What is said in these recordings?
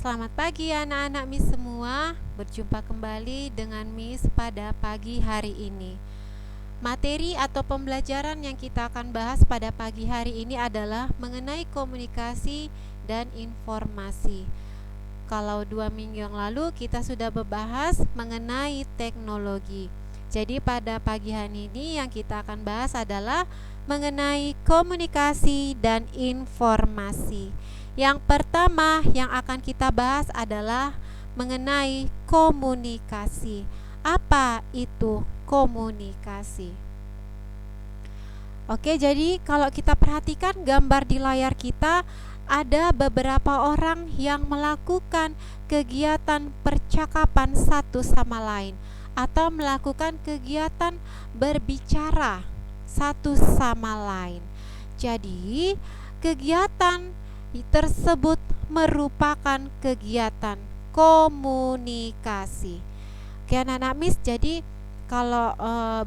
Selamat pagi anak-anak Miss semua. Berjumpa kembali dengan Miss pada pagi hari ini. Materi atau pembelajaran yang kita akan bahas pada pagi hari ini adalah mengenai komunikasi dan informasi. Kalau 2 minggu yang lalu kita sudah membahas mengenai teknologi. Jadi pada pagi hari ini yang kita akan bahas adalah mengenai komunikasi dan informasi. Yang pertama yang akan kita bahas adalah mengenai komunikasi. Apa itu komunikasi? Oke, jadi kalau kita perhatikan gambar di layar kita, ada beberapa orang yang melakukan kegiatan percakapan satu sama lain atau melakukan kegiatan berbicara satu sama lain. Jadi, kegiatan tersebut merupakan kegiatan komunikasi. Oke, anak-anak Miss, jadi kalau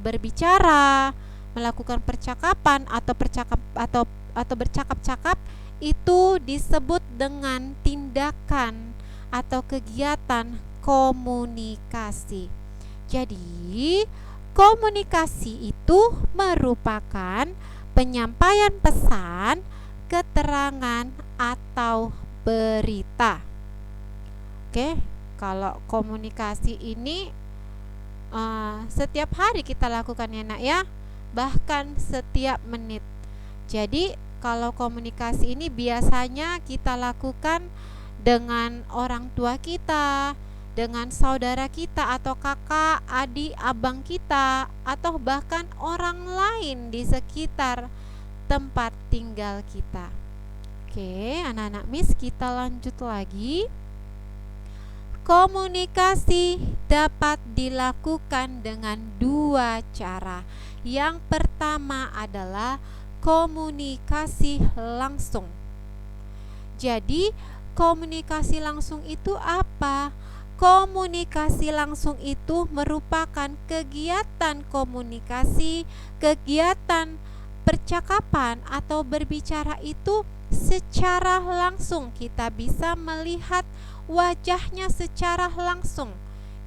berbicara, melakukan percakapan atau bercakap-cakap itu disebut dengan tindakan atau kegiatan komunikasi. Jadi, komunikasi itu merupakan penyampaian pesan, keterangan atau berita. Oke, kalau komunikasi ini setiap hari kita lakukan ya nak ya, bahkan setiap menit. Jadi kalau komunikasi ini biasanya kita lakukan dengan orang tua kita, dengan saudara kita atau kakak, adik, abang kita, atau bahkan orang lain di sekitar tempat tinggal kita. Oke, anak-anak Miss, kita lanjut lagi. Komunikasi dapat dilakukan dengan 2 cara. Yang pertama adalah komunikasi langsung. Jadi, komunikasi langsung itu apa? Komunikasi langsung itu merupakan kegiatan komunikasi, kegiatan percakapan atau berbicara itu secara langsung. Kita bisa melihat wajahnya secara langsung.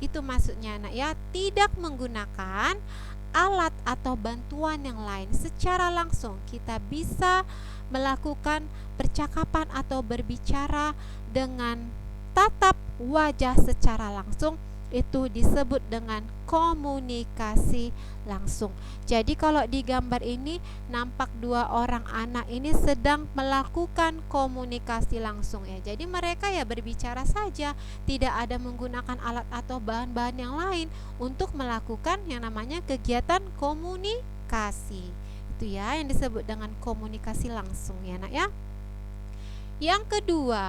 Itu maksudnya anak ya, tidak menggunakan alat atau bantuan yang lain. Secara langsung kita bisa melakukan percakapan atau berbicara dengan tatap wajah secara langsung. Itu disebut dengan komunikasi langsung. Jadi kalau di gambar ini nampak 2 orang anak ini sedang melakukan komunikasi langsung ya. Jadi mereka ya berbicara saja, tidak ada menggunakan alat atau bahan-bahan yang lain untuk melakukan yang namanya kegiatan komunikasi. Itu ya yang disebut dengan komunikasi langsung ya nak ya. Yang kedua,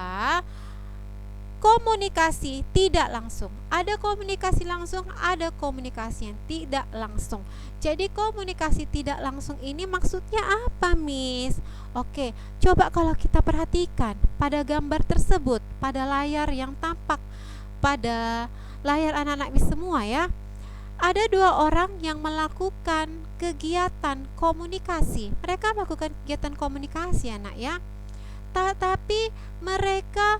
komunikasi tidak langsung. Ada komunikasi langsung, ada komunikasi yang tidak langsung. Jadi komunikasi tidak langsung ini maksudnya apa, Miss? Oke, coba kalau kita perhatikan pada gambar tersebut, pada layar yang tampak pada layar anak-anak Miss semua ya. Ada 2 orang yang melakukan kegiatan komunikasi. Mereka melakukan kegiatan komunikasi anak ya. Tapi mereka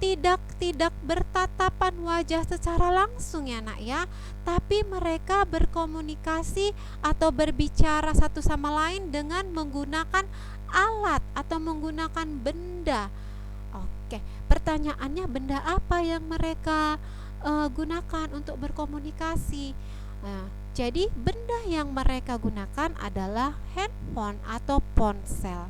tidak bertatapan wajah secara langsung ya nak ya, tapi mereka berkomunikasi atau berbicara satu sama lain dengan menggunakan alat atau menggunakan benda. Oke, pertanyaannya benda apa yang mereka gunakan untuk berkomunikasi? Jadi benda yang mereka gunakan adalah handphone atau ponsel.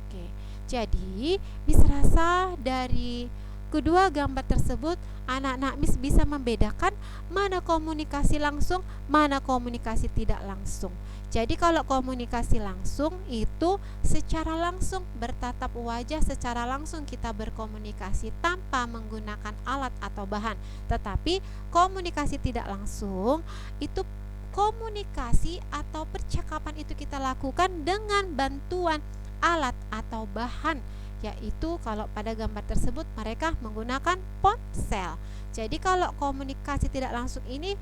Oke. Jadi, bisa rasa dari kedua gambar tersebut, anak-anak Miss bisa membedakan mana komunikasi langsung, mana komunikasi tidak langsung. Jadi, kalau komunikasi langsung itu secara langsung bertatap wajah, secara langsung kita berkomunikasi tanpa menggunakan alat atau bahan. Tetapi, komunikasi tidak langsung itu komunikasi atau percakapan itu kita lakukan dengan bantuan alat atau bahan, yaitu kalau pada gambar tersebut mereka menggunakan ponsel. Jadi kalau komunikasi tidak langsung ini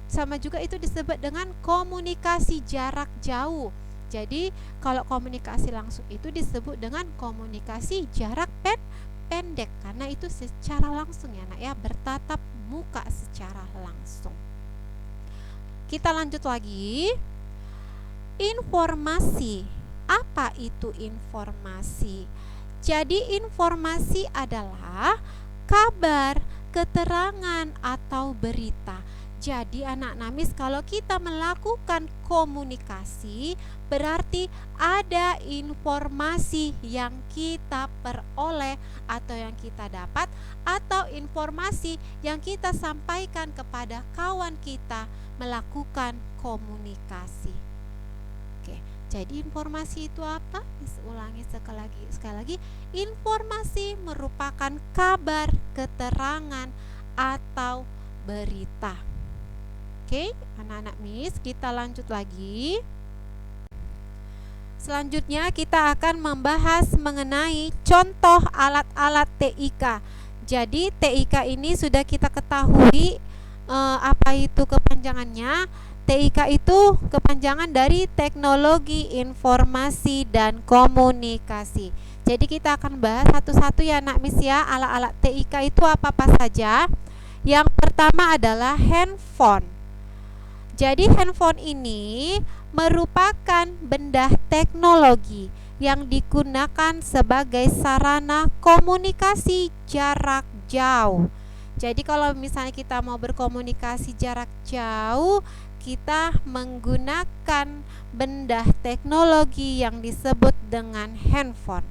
sama juga itu disebut dengan komunikasi jarak jauh. Jadi kalau komunikasi langsung itu disebut dengan komunikasi jarak pendek karena itu secara langsung ya nak ya, bertatap muka secara langsung. Kita lanjut lagi. Informasi. Apa itu informasi? Jadi informasi adalah kabar, keterangan atau berita. Jadi anak-anak Miss, kalau kita melakukan komunikasi berarti ada informasi yang kita peroleh atau yang kita dapat, atau informasi yang kita sampaikan kepada kawan kita melakukan komunikasi. Oke, jadi informasi itu apa? Miss ulangi sekali lagi. Informasi merupakan kabar, keterangan atau berita. Oke, anak-anak Miss, kita lanjut lagi. Selanjutnya kita akan membahas mengenai contoh alat-alat TIK. Jadi TIK ini sudah kita ketahui apa itu kepanjangannya. TIK itu kepanjangan dari Teknologi Informasi dan Komunikasi. Jadi kita akan bahas satu-satu ya anak Miss ya, alat-alat TIK itu apa-apa saja. Yang pertama adalah handphone. Jadi handphone ini merupakan benda teknologi yang digunakan sebagai sarana komunikasi jarak jauh. Jadi kalau misalnya kita mau berkomunikasi jarak jauh, kita menggunakan benda teknologi yang disebut dengan handphone.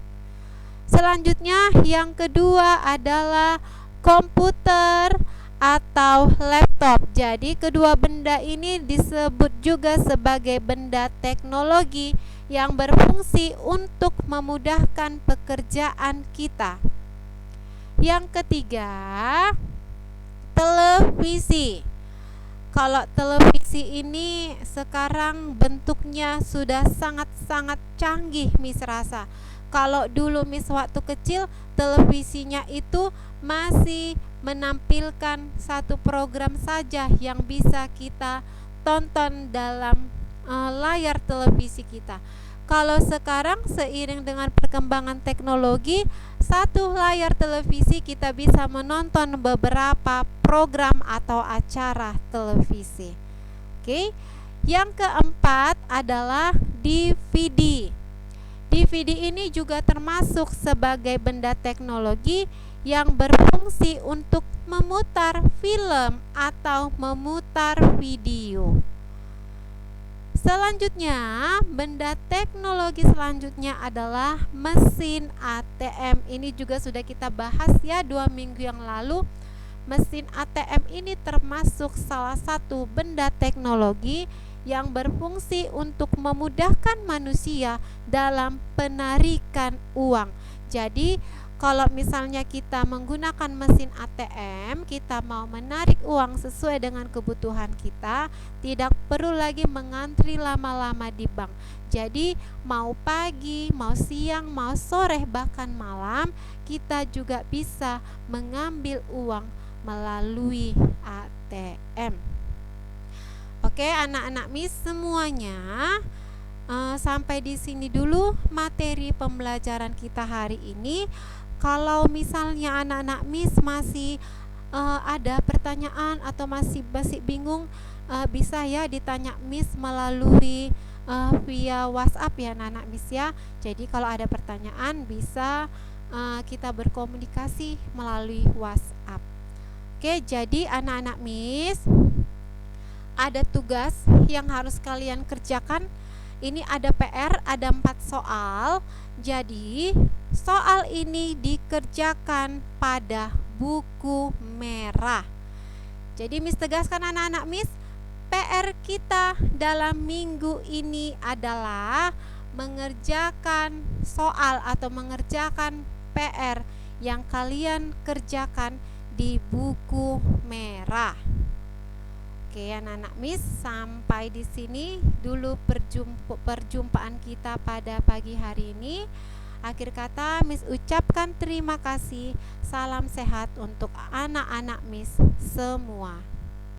Selanjutnya yang kedua adalah komputer atau laptop. Jadi kedua benda ini disebut juga sebagai benda teknologi yang berfungsi untuk memudahkan pekerjaan kita. Yang ketiga, televisi. Kalau televisi ini sekarang bentuknya sudah sangat-sangat canggih Miss rasa. Kalau dulu Miss waktu kecil televisinya itu masih menampilkan satu program saja yang bisa kita tonton dalam layar televisi kita. Kalau sekarang seiring dengan perkembangan teknologi, satu layar televisi kita bisa menonton beberapa program atau acara televisi. Oke. Yang keempat adalah DVD. DVD ini juga termasuk sebagai benda teknologi yang berfungsi untuk memutar film atau memutar video. Selanjutnya, benda teknologi selanjutnya adalah mesin ATM. Ini juga sudah kita bahas ya 2 minggu yang lalu. Mesin ATM ini termasuk salah satu benda teknologi yang berfungsi untuk memudahkan manusia dalam penarikan uang. Jadi kalau misalnya kita menggunakan mesin ATM, kita mau menarik uang sesuai dengan kebutuhan kita, tidak perlu lagi mengantri lama-lama di bank. Jadi mau pagi, mau siang, mau sore, bahkan malam, kita juga bisa mengambil uang melalui ATM. Oke, anak-anak Miss semuanya, sampai di sini dulu materi pembelajaran kita hari ini. Kalau misalnya anak-anak Miss masih ada pertanyaan atau masih bingung, bisa ya ditanya Miss melalui via WhatsApp ya anak-anak Miss ya. Jadi kalau ada pertanyaan bisa kita berkomunikasi melalui WhatsApp. Oke, jadi anak-anak Miss, ada tugas yang harus kalian kerjakan. Ini ada PR, ada 4 soal. Jadi soal ini dikerjakan pada buku merah. Jadi Miss tegaskan anak-anak Miss, PR kita dalam minggu ini adalah mengerjakan soal atau mengerjakan PR yang kalian kerjakan di buku merah. Oke anak-anak Miss, sampai di sini dulu perjumpaan kita pada pagi hari ini. Akhir kata Miss ucapkan terima kasih. Salam sehat untuk anak-anak Miss semua.